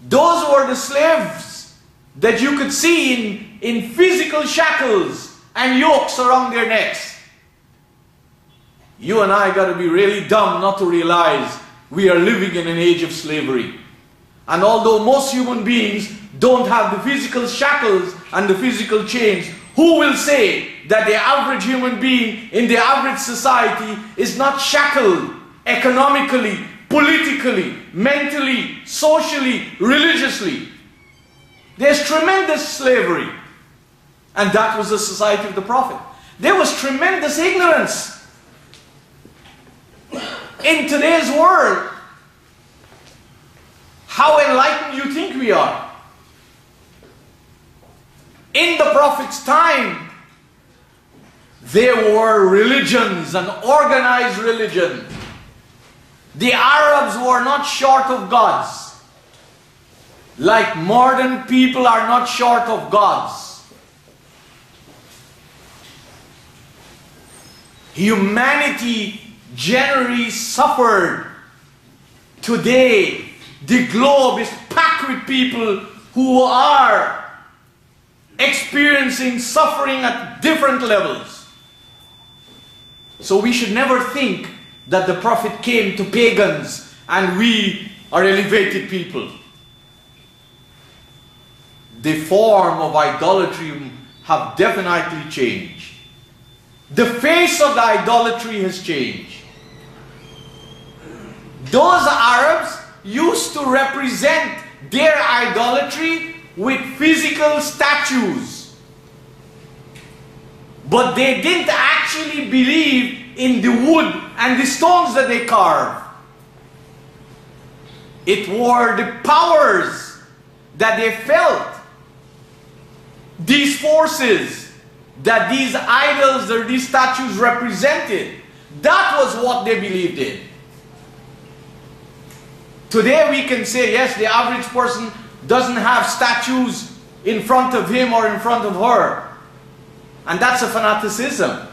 Those were the slaves that you could see in physical shackles and yokes around their necks. You and I got to be really dumb not to realize we are living in an age of slavery. And although most human beings don't have the physical shackles and the physical chains, who will say that the average human being in the average society is not shackled economically, politically, mentally, socially, religiously? There's tremendous slavery. And that was the society of the Prophet. There was tremendous ignorance. In today's world, how enlightened you think we are? In the Prophet's time, there were religions, an organized religion. The Arabs were not short of gods, like modern people are not short of gods. Humanity generally suffered. Today, the globe is packed with people who are experiencing suffering at different levels. So we should never think that the Prophet came to pagans and we are elevated people. The form of idolatry have definitely changed. The face of the idolatry has changed. Those Arabs used to represent their idolatry with physical statues. But they didn't actually believe in the wood and the stones that they carved. It were the powers that they felt, these forces that these idols or these statues represented. That was what they believed in. Today we can say, yes, the average person doesn't have statues in front of him or in front of her. And that's a fanaticism.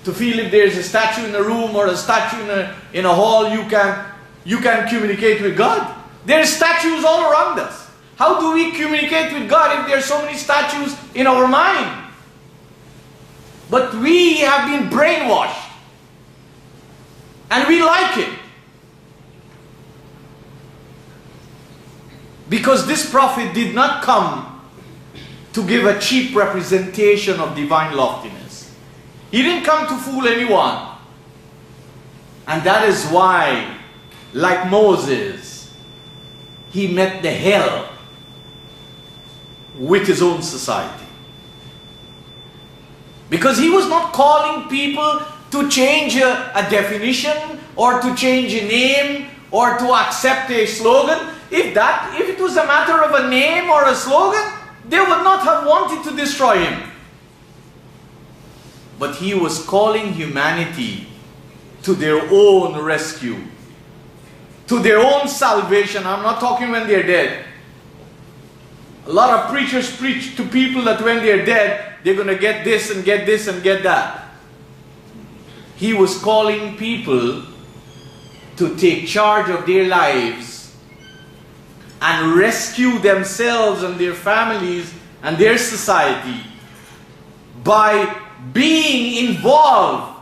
To feel if there's a statue in a room or a statue in a hall, you can communicate with God. There's statues all around us. How do we communicate with God if there's so many statues in our mind? But we have been brainwashed. And we like it. Because this Prophet did not come to give a cheap representation of divine loftiness. He didn't come to fool anyone. And that is why, like Moses, he met the hell with his own society. Because he was not calling people to change a definition or to change a name or to accept a slogan. If it was a matter of a name or a slogan, they would not have wanted to destroy him. But he was calling humanity to their own rescue, to their own salvation. I'm not talking when they're dead. A lot of preachers preach to people that when they're dead, they're going to get this and get this and get that. He was calling people to take charge of their lives and rescue themselves and their families and their society by being involved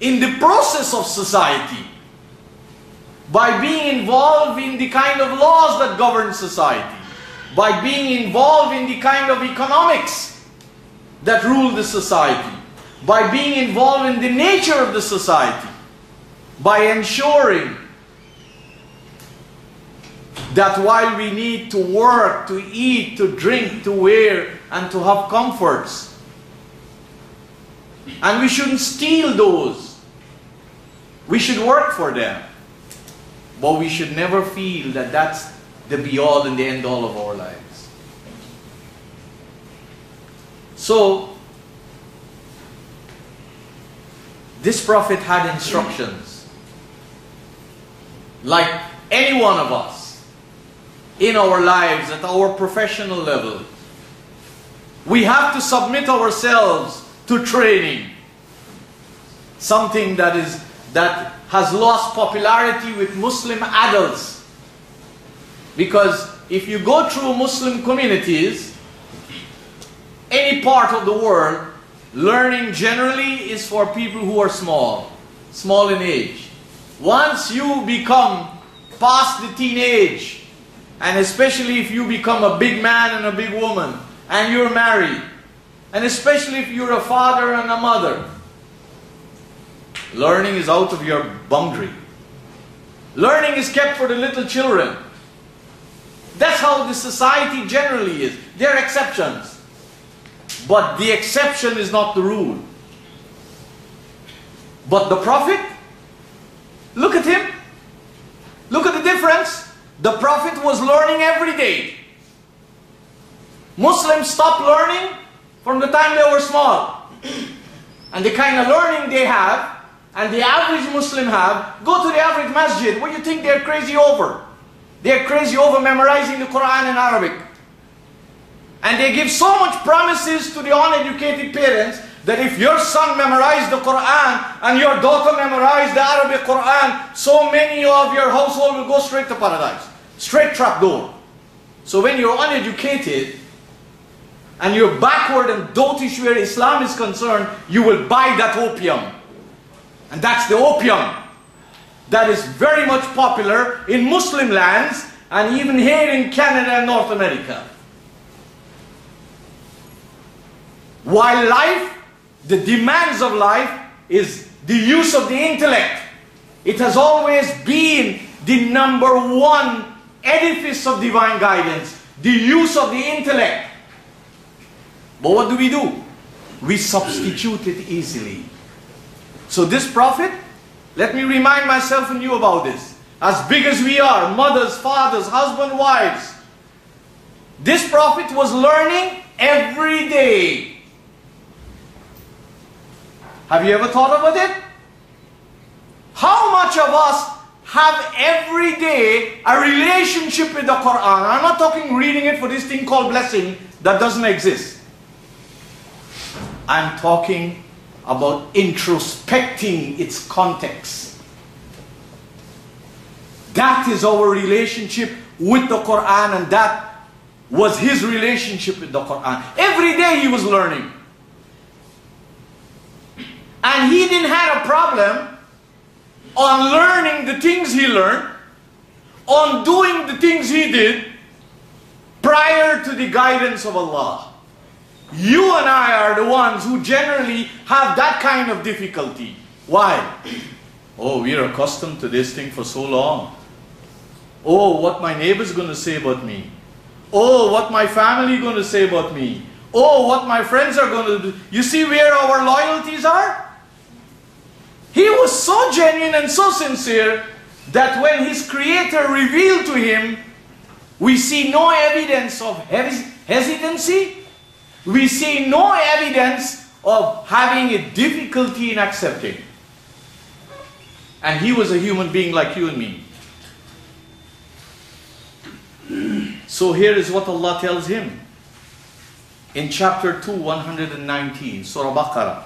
in the process of society, by being involved in the kind of laws that govern society, by being involved in the kind of economics that rule the society, by being involved in the nature of the society, by ensuring that while we need to work, to eat, to drink, to wear, and to have comforts, and we shouldn't steal those, we should work for them, but we should never feel that that's the be-all and the end-all of our lives. So, this Prophet had instructions, like any one of us, in our lives, at our professional level. We have to submit ourselves to training. Something that has lost popularity with Muslim adults. Because if you go through Muslim communities, any part of the world, learning generally is for people who are small in age. Once you become past the teenage, and especially if you become a big man and a big woman, and you're married, and especially if you're a father and a mother, learning is out of your boundary. Learning is kept for the little children. That's how the society generally is. There are exceptions. But the exception is not the rule. But the Prophet, look at him. Look at the difference. The Prophet was learning every day. Muslims stopped learning from the time they were small. And the kind of learning they have, and the average Muslim have, go to the average masjid. What do you think they're crazy over? They're crazy over memorizing the Qur'an in Arabic. And they give so much promises to the uneducated parents that if your son memorized the Qur'an and your daughter memorized the Arabic Qur'an, so many of your household will go straight to paradise. Straight trap door. So when you're uneducated and you're backward and dotish where Islam is concerned, you will buy that opium. And that's the opium that is very much popular in Muslim lands and even here in Canada and North America. While life, the demands of life is the use of the intellect. It has always been the number one edifice of divine guidance, the use of the intellect. But what do? We substitute it easily. So this Prophet, let me remind myself and you about this. As big as we are, mothers, fathers, husbands, wives, this Prophet was learning every day. Have you ever thought about it? How much of us have every day a relationship with the Qur'an? I'm not talking reading it for this thing called blessing that doesn't exist. I'm talking about introspecting its context. That is our relationship with the Qur'an, and that was his relationship with the Qur'an. Every day he was learning. And he didn't have a problem on learning the things he learned, on doing the things he did prior to the guidance of Allah. You and I are the ones who generally have that kind of difficulty. Why? Oh, we're accustomed to this thing for so long. Oh, what my neighbor's going to say about me. Oh, what my family going to say about me. Oh, what my friends are going to do. You see where our loyalties are? He was so genuine and so sincere that when his Creator revealed to him, we see no evidence of hesitancy. We see no evidence of having a difficulty in accepting. And he was a human being like you and me. So here is what Allah tells him. In chapter 2, 119, Surah Baqarah.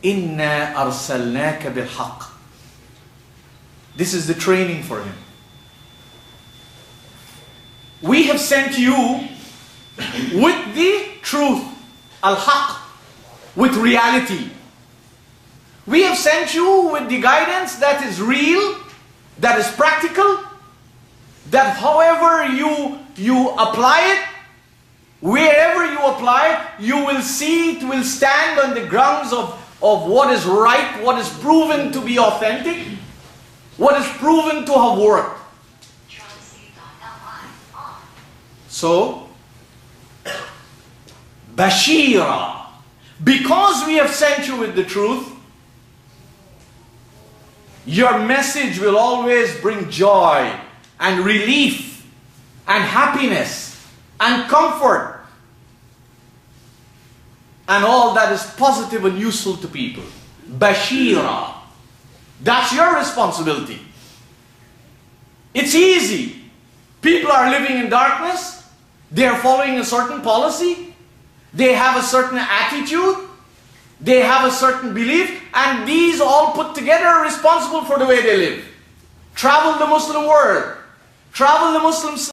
Inna arsalnaka bilhaq. This is the training for him. We have sent you with the truth, al-haq, with reality. We have sent you with the guidance that is real, that is practical, that however you apply it, wherever you apply it, you will see it will stand on the grounds of what is right, what is proven to be authentic, what is proven to have worked. So, Bashira, because we have sent you with the truth, your message will always bring joy and relief and happiness and comfort and all that is positive and useful to people. Bashira. That's your responsibility. It's easy. People are living in darkness. They are following a certain policy. They have a certain attitude. They have a certain belief. And these all put together are responsible for the way they live. Travel the Muslim world. Travel the Muslim